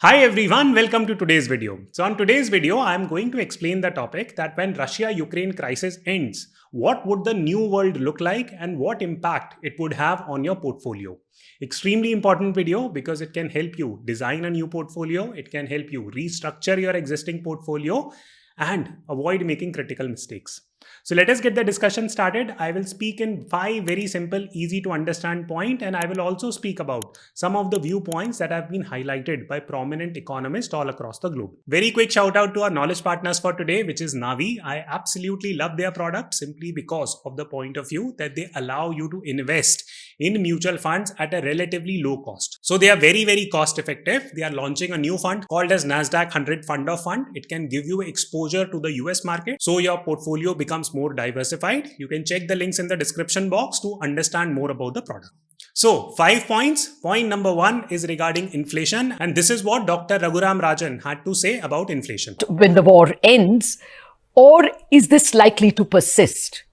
Hi everyone, welcome to today's video. So on today's video, I'm going to explain the topic that when Russia-Ukraine crisis ends, what would the new world look like and what impact it would have on your portfolio. Extremely important video because it can help you design a new portfolio, it can help you restructure your existing portfolio and avoid making critical mistakes. So let us get the discussion started. I will speak in 5 very simple, easy to understand points, and I will also speak about some of the viewpoints that have been highlighted by prominent economists all across the globe. Very quick shout out to our knowledge partners for today, which is Navi. I absolutely love their product simply because of the point of view that they allow you to invest in mutual funds at a relatively low cost. So they are very cost effective. They are launching a new fund called as Nasdaq 100 Fund of Fund. It can give you exposure to the US market, so your portfolio becomes more diversified. You can check the links in the description box to understand more about the product. So 5 points. Point number 1 is regarding inflation, and this is what Dr. Raghuram Rajan had to say about inflation. When the war ends, or is this likely to persist?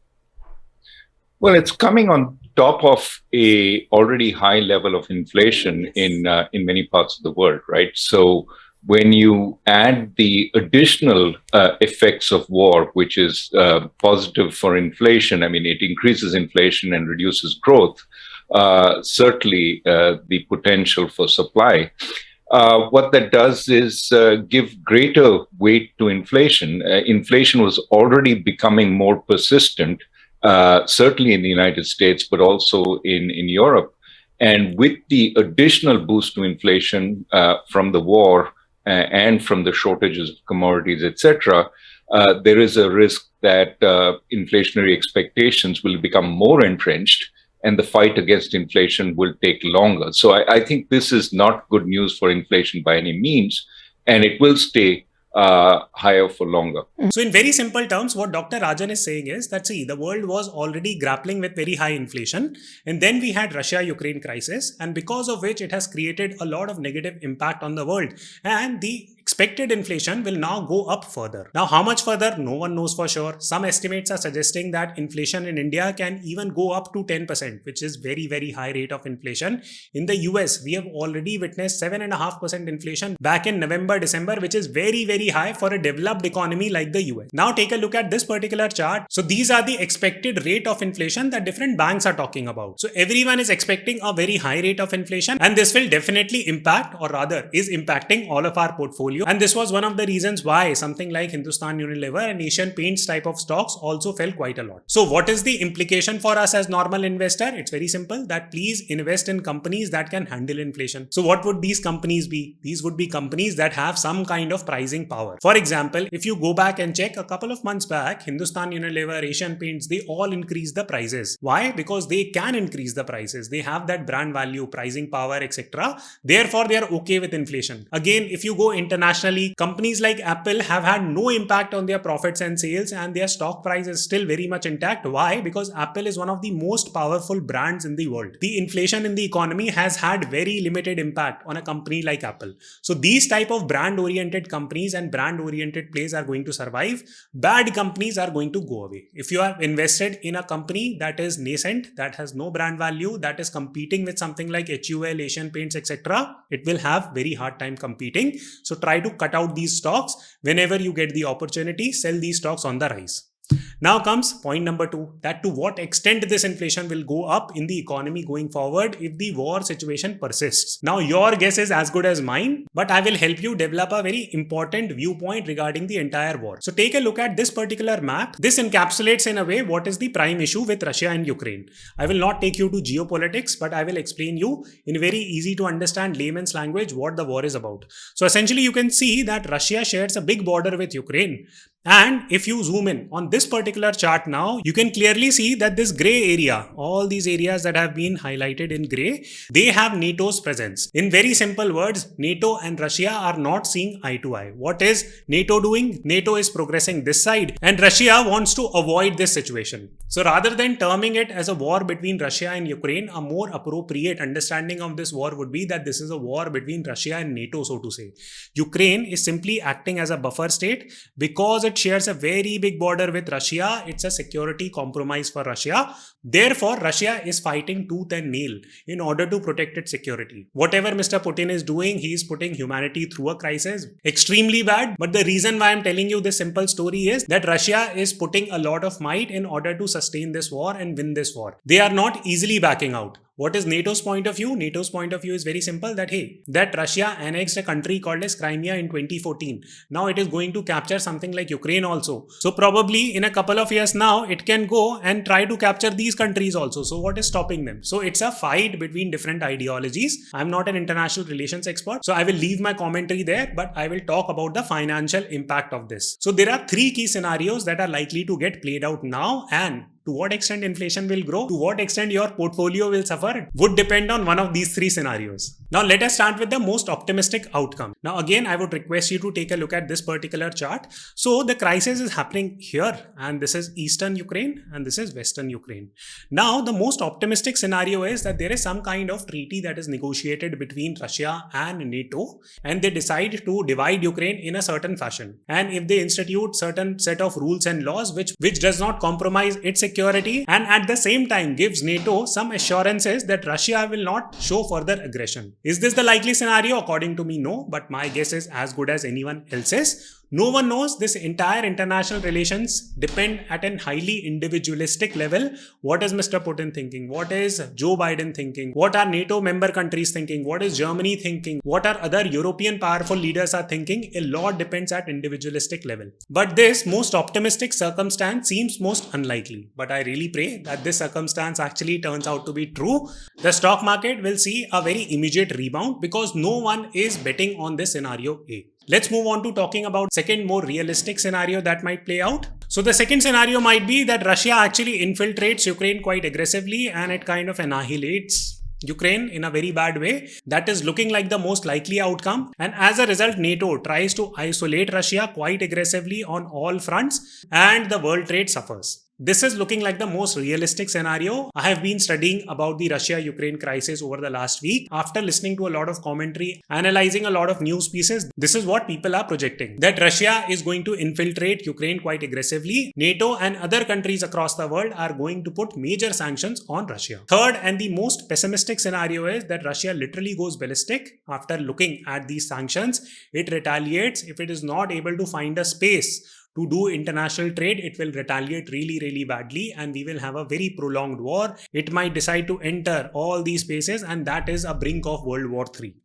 Well, it's coming on top of a already high level of inflation in many parts of the world, right? So when you add the additional effects of war, which is positive for inflation, I mean, it increases inflation and reduces growth, certainly the potential for supply. What that does is give greater weight to inflation. Inflation was already becoming more persistent, certainly in the United States, but also in Europe. And with the additional boost to inflation from the war and from the shortages of commodities, etc., there is a risk that inflationary expectations will become more entrenched and the fight against inflation will take longer. So I think this is not good news for inflation by any means, and it will stay higher for longer. So in very simple terms, what Dr. Rajan is saying is that, see, the world was already grappling with very high inflation, and then we had Russia-Ukraine crisis, and because of which it has created a lot of negative impact on the world, and the expected inflation will now go up further. Now, how much further? No one knows for sure. Some estimates are suggesting that inflation in India can even go up to 10%, which is very high rate of inflation. In the US, we have already witnessed 7.5% inflation back in November, December, which is very high for a developed economy like the US. Now, take a look at this particular chart. So these are the expected rate of inflation that different banks are talking about. So everyone is expecting a very high rate of inflation, and this will definitely impact, or rather is impacting, all of our portfolio. And this was one of the reasons why something like Hindustan Unilever and Asian Paints type of stocks also fell quite a lot. So what is the implication for us as normal investor? It's very simple, that please invest in companies that can handle inflation. So what would these companies be? These would be companies that have some kind of pricing power. For example, if you go back and check a couple of months back, Hindustan Unilever, Asian Paints, they all increased the prices. Why? Because they can increase the prices. They have that brand value, pricing power, etc. Therefore, they are okay with inflation. Again, if you go internationally, companies like Apple have had no impact on their profits and sales, and their stock price is still very much intact. Why? Because Apple is one of the most powerful brands in the world. The inflation in the economy has had very limited impact on a company like Apple. So these type of brand-oriented companies and brand-oriented plays are going to survive. Bad companies are going to go away. If you are invested in a company that is nascent, that has no brand value, that is competing with something like HUL, Asian Paints, etc., it will have very hard time competing. So try to cut out these stocks. Whenever you get the opportunity, sell these stocks on the rise. Now comes point number 2, that to what extent this inflation will go up in the economy going forward if the war situation persists. Now your guess is as good as mine, but I will help you develop a very important viewpoint regarding the entire war. So take a look at this particular map. This encapsulates in a way what is the prime issue with Russia and Ukraine. I will not take you to geopolitics, but I will explain you in very easy to understand layman's language what the war is about. So essentially you can see that Russia shares a big border with Ukraine. And if you zoom in on this particular chart now, you can clearly see that this gray area, all these areas that have been highlighted in gray, they have NATO's presence. In very simple words, NATO and Russia are not seeing eye to eye. What is NATO doing? NATO is progressing this side, and Russia wants to avoid this situation. So rather than terming it as a war between Russia and Ukraine, a more appropriate understanding of this war would be that this is a war between Russia and NATO, so to say. Ukraine is simply acting as a buffer state because it shares a very big border with Russia Russia. It's a security compromise for Russia. Therefore, Russia is fighting tooth and nail in order to protect its security. Whatever Mr. Putin is doing, he is putting humanity through a crisis. Extremely bad. But the reason why I'm telling you this simple story is that Russia is putting a lot of might in order to sustain this war and win this war. They are not easily backing out. What is NATO's point of view? NATO's point of view is very simple, that that Russia annexed a country called as Crimea in 2014. Now it is going to capture something like Ukraine also. So probably in a couple of years now, it can go and try to capture these countries also. So what is stopping them? So it's a fight between different ideologies. I'm not an international relations expert, so I will leave my commentary there, but I will talk about the financial impact of this. So there are three key scenarios that are likely to get played out now, and to what extent inflation will grow, to what extent your portfolio will suffer, would depend on one of these three scenarios. Now let us start with the most optimistic outcome. Now again, I would request you to take a look at this particular chart. So the crisis is happening here, and this is Eastern Ukraine and this is Western Ukraine. Now the most optimistic scenario is that there is some kind of treaty that is negotiated between Russia and NATO, and they decide to divide Ukraine in a certain fashion. And if they institute certain set of rules and laws which does not compromise its security, and at the same time gives NATO some assurances that Russia will not show further aggression. Is this the likely scenario? According to me, no, but my guess is as good as anyone else's. No one knows. This entire international relations depend at a highly individualistic level. What is Mr. Putin thinking? What is Joe Biden thinking? What are NATO member countries thinking? What is Germany thinking? What are other European powerful leaders are thinking? A lot depends at individualistic level. But this most optimistic circumstance seems most unlikely. But I really pray that this circumstance actually turns out to be true. The stock market will see a very immediate rebound because no one is betting on this scenario A. Let's move on to talking about second more realistic scenario that might play out. So the second scenario might be that Russia actually infiltrates Ukraine quite aggressively and it kind of annihilates Ukraine in a very bad way. That is looking like the most likely outcome. And as a result, NATO tries to isolate Russia quite aggressively on all fronts and the world trade suffers. This is looking like the most realistic scenario. I have been studying about the Russia-Ukraine crisis over the last week. After listening to a lot of commentary, analyzing a lot of news pieces, this is what people are projecting. That Russia is going to infiltrate Ukraine quite aggressively. NATO and other countries across the world are going to put major sanctions on Russia. Third and the most pessimistic scenario is that Russia literally goes ballistic after looking at these sanctions. It retaliates. If it is not able to find a space to do international trade, it will retaliate really, really badly and we will have a very prolonged war. It might decide to enter all these spaces and that is a brink of World War III.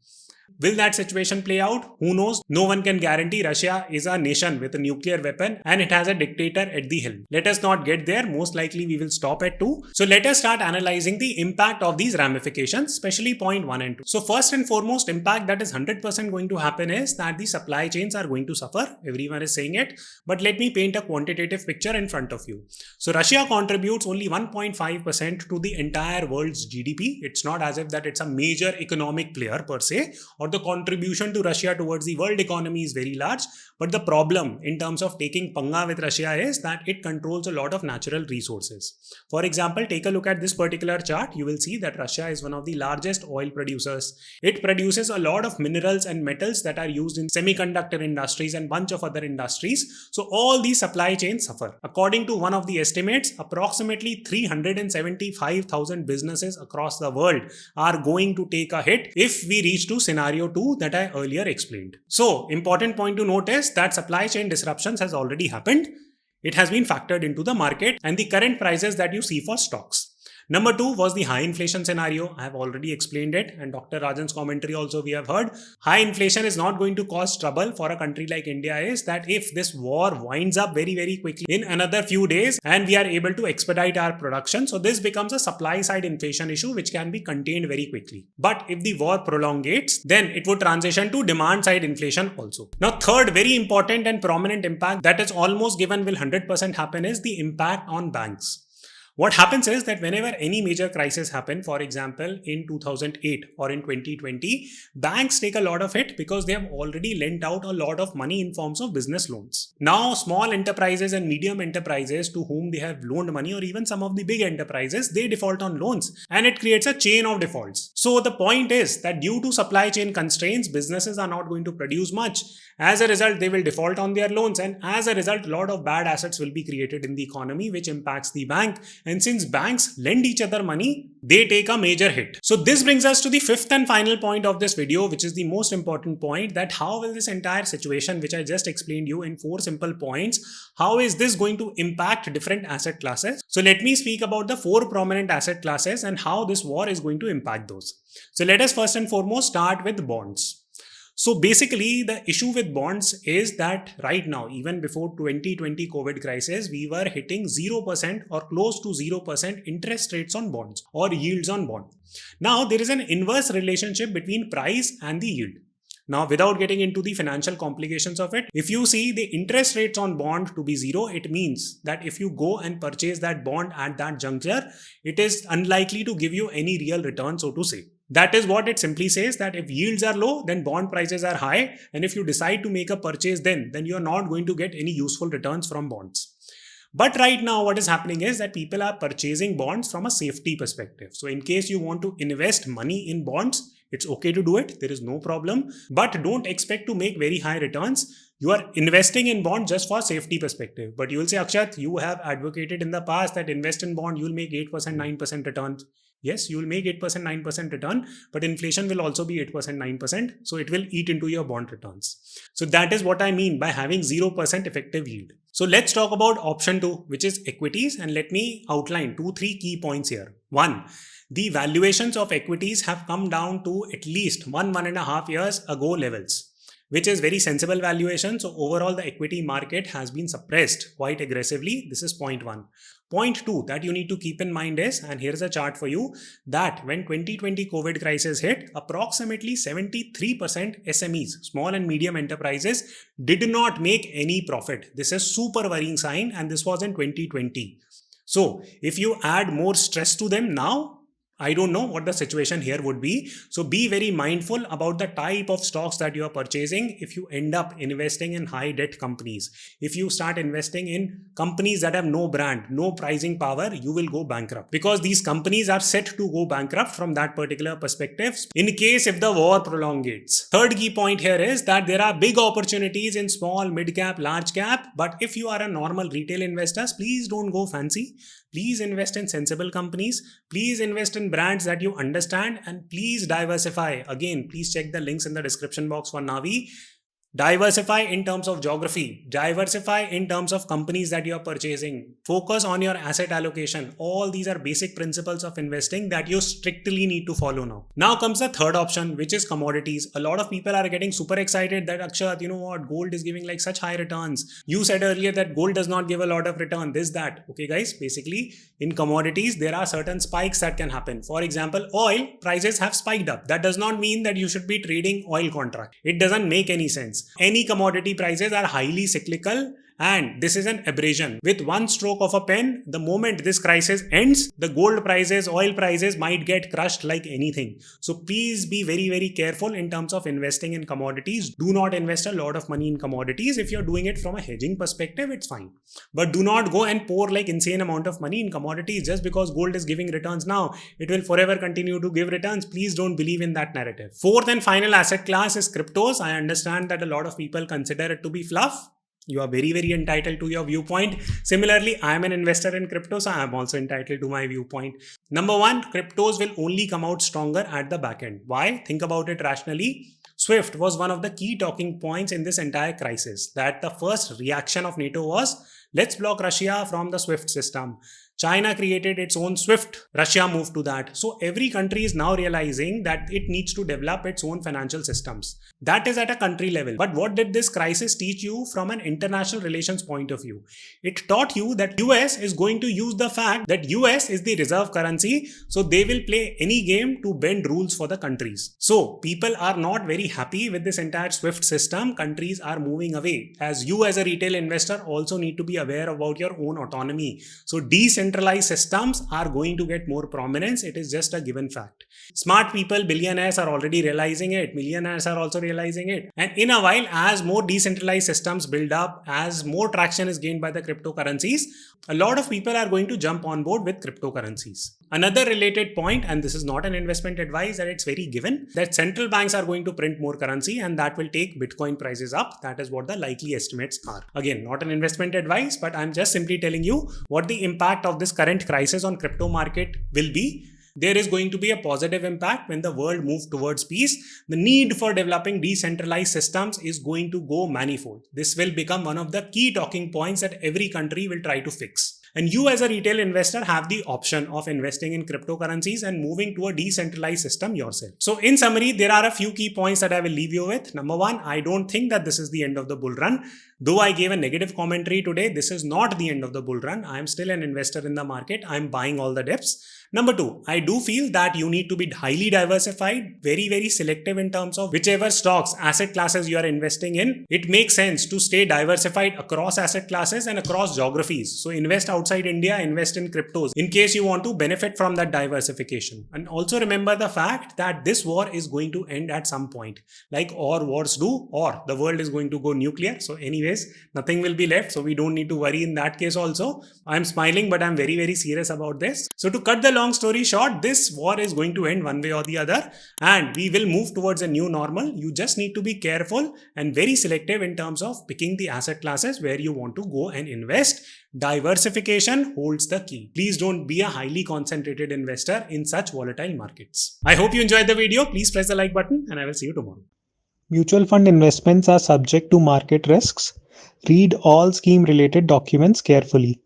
Will that situation play out? Who knows? No one can guarantee. Russia is a nation with a nuclear weapon and it has a dictator at the helm. Let us not get there. Most likely we will stop at 2. So let us start analyzing the impact of these ramifications, especially point 1 and 2. So first and foremost impact that is 100% going to happen is that the supply chains are going to suffer. Everyone is saying it. But let me paint a quantitative picture in front of you. So Russia contributes only 1.5% to the entire world's GDP. It's not as if that it's a major economic player per se, or the contribution to Russia towards the world economy is very large. But the problem in terms of taking panga with Russia is that it controls a lot of natural resources. For example, take a look at this particular chart. You will see that Russia is one of the largest oil producers. It produces a lot of minerals and metals that are used in semiconductor industries and bunch of other industries. So all these supply chains suffer. According to one of the estimates, approximately 375,000 businesses across the world are going to take a hit if we reach to scenario 2 that I earlier explained. So important point to note is that supply chain disruptions has already happened. It has been factored into the market and the current prices that you see for stocks. Number 2 was the high inflation scenario. I have already explained it and Dr. Rajan's commentary also we have heard. High inflation is not going to cause trouble for a country like India is that if this war winds up very, very quickly in another few days and we are able to expedite our production. So this becomes a supply side inflation issue which can be contained very quickly. But if the war prolongates, then it would transition to demand side inflation also. Now third very important and prominent impact that is almost given will 100% happen is the impact on banks. What happens is that whenever any major crisis happen, for example, in 2008 or in 2020, banks take a lot of hit because they have already lent out a lot of money in forms of business loans. Now, small enterprises and medium enterprises to whom they have loaned money, or even some of the big enterprises, they default on loans, and it creates a chain of defaults. So the point is that due to supply chain constraints, businesses are not going to produce much. As a result, they will default on their loans, and as a result, a lot of bad assets will be created in the economy, which impacts the bank. And since banks lend each other money, they take a major hit. So this brings us to the fifth and final point of this video, which is the most important point, that how will this entire situation, which I just explained you in 4 simple points, how is this going to impact different asset classes? So let me speak about the 4 prominent asset classes and how this war is going to impact those. So let us first and foremost start with bonds. So basically, the issue with bonds is that right now, even before 2020 COVID crisis, we were hitting 0% or close to 0% interest rates on bonds or yields on bond. Now, there is an inverse relationship between price and the yield. Now, without getting into the financial complications of it, if you see the interest rates on bond to be 0, it means that if you go and purchase that bond at that juncture, it is unlikely to give you any real return, so to say. That is what it simply says, that if yields are low, then bond prices are high. And if you decide to make a purchase then you are not going to get any useful returns from bonds. But right now, what is happening is that people are purchasing bonds from a safety perspective. So in case you want to invest money in bonds, it's okay to do it. There is no problem. But don't expect to make very high returns. You are investing in bond just for safety perspective. But you will say, Akshat, you have advocated in the past that invest in bond, you will make 8%, 9% returns. Yes, you will make 8%, 9% return, but inflation will also be 8%, 9%. So it will eat into your bond returns. So that is what I mean by having 0% effective yield. So let's talk about option 2, which is equities. And let me outline 2-3 key points here. 1, the valuations of equities have come down to at least 1.5 years ago levels, which is very sensible valuation. So overall, the equity market has been suppressed quite aggressively. This is point 1. Point 2 that you need to keep in mind is, and here's a chart for you, that when 2020 COVID crisis hit, approximately 73% SMEs, small and medium enterprises, did not make any profit. This is super worrying sign, and this was in 2020. So if you add more stress to them now, I don't know what the situation here would be. So be very mindful about the type of stocks that you are purchasing. If you end up investing in high debt companies, if you start investing in companies that have no brand, no pricing power, you will go bankrupt, because these companies are set to go bankrupt from that particular perspective in case if the war prolongates. Third key point here is that there are big opportunities in small, mid cap, large cap. But if you are a normal retail investor, please don't go fancy. Please invest in sensible companies. Please invest in brands that you understand, and please diversify. Again, please check the links in the description box for Navi. Diversify in terms of geography, diversify in terms of companies that you are purchasing, focus on your asset allocation. All these are basic principles of investing that you strictly need to follow now. Now comes the third option, which is commodities. A lot of people are getting super excited that, Akshat, you know what, gold is giving like such high returns. You said earlier that gold does not give a lot of return, this, that. Okay guys, basically in commodities, there are certain spikes that can happen. For example, oil prices have spiked up. That does not mean that you should be trading oil contract. It doesn't make any sense. Any commodity prices are highly cyclical, and this is an aberration. With one stroke of a pen, the moment this crisis ends, the gold prices, oil prices might get crushed like anything. So please be very, very careful in terms of investing in commodities. Do not invest a lot of money in commodities. If you're doing it from a hedging perspective, it's fine. But do not go and pour like insane amount of money in commodities just because gold is giving returns now. It will forever continue to give returns. Please don't believe in that narrative. Fourth and final asset class is cryptos. I understand that a lot of people consider it to be fluff. You are very, very entitled to your viewpoint. Similarly, I am an investor in crypto, so I am also entitled to my viewpoint. Number 1, cryptos will only come out stronger at the back end. Why? Think about it rationally. SWIFT was one of the key talking points in this entire crisis. That the first reaction of NATO was, let's block Russia from the SWIFT system. China created its own SWIFT. Russia moved to that. So every country is now realizing that it needs to develop its own financial systems. That is at a country level. But what did this crisis teach you from an international relations point of view? It taught you that US is going to use the fact that US is the reserve currency. So they will play any game to bend rules for the countries. So people are not very happy with this entire SWIFT system. Countries are moving away. As you as a retail investor also need to be aware about your own autonomy. So decentralization decentralized systems are going to get more prominence. It is just a given fact. Smart people, billionaires are already realizing it. Millionaires are also realizing it. And in a while, as more decentralized systems build up, as more traction is gained by the cryptocurrencies, a lot of people are going to jump on board with cryptocurrencies. Another related point, and this is not an investment advice, that it's very given, that central banks are going to print more currency and that will take Bitcoin prices up. That is what the likely estimates are. Again, not an investment advice, but I'm just simply telling you what the impact of this current crisis on crypto market will be. There is going to be a positive impact when the world moves towards peace. The need for developing decentralized systems is going to go manifold. This will become one of the key talking points that every country will try to fix. And you as a retail investor have the option of investing in cryptocurrencies and moving to a decentralized system yourself. So in summary, there are a few key points that I will leave you with. Number one, I don't think that this is the end of the bull run. Though I gave a negative commentary today, this is not the end of the bull run. I am still an investor in the market. I'm buying all the dips. Number two, I do feel that you need to be highly diversified, very, very selective in terms of whichever stocks, asset classes you are investing in. It makes sense to stay diversified across asset classes and across geographies. So invest outside India, invest in cryptos in case you want to benefit from that diversification. And also remember the fact that this war is going to end at some point. Like all wars do, or the world is going to go nuclear. So anyways, nothing will be left. So we don't need to worry in that case also. I'm smiling, but I'm very, very serious about this. So to cut the long story short, this war is going to end one way or the other and we will move towards a new normal. You just need to be careful and very selective in terms of picking the asset classes where you want to go and invest. Diversification holds the key. Please don't be a highly concentrated investor in such volatile markets. I hope you enjoyed the video. Please press the like button and I will see you tomorrow. Mutual fund investments are subject to market risks. Read all scheme related documents carefully.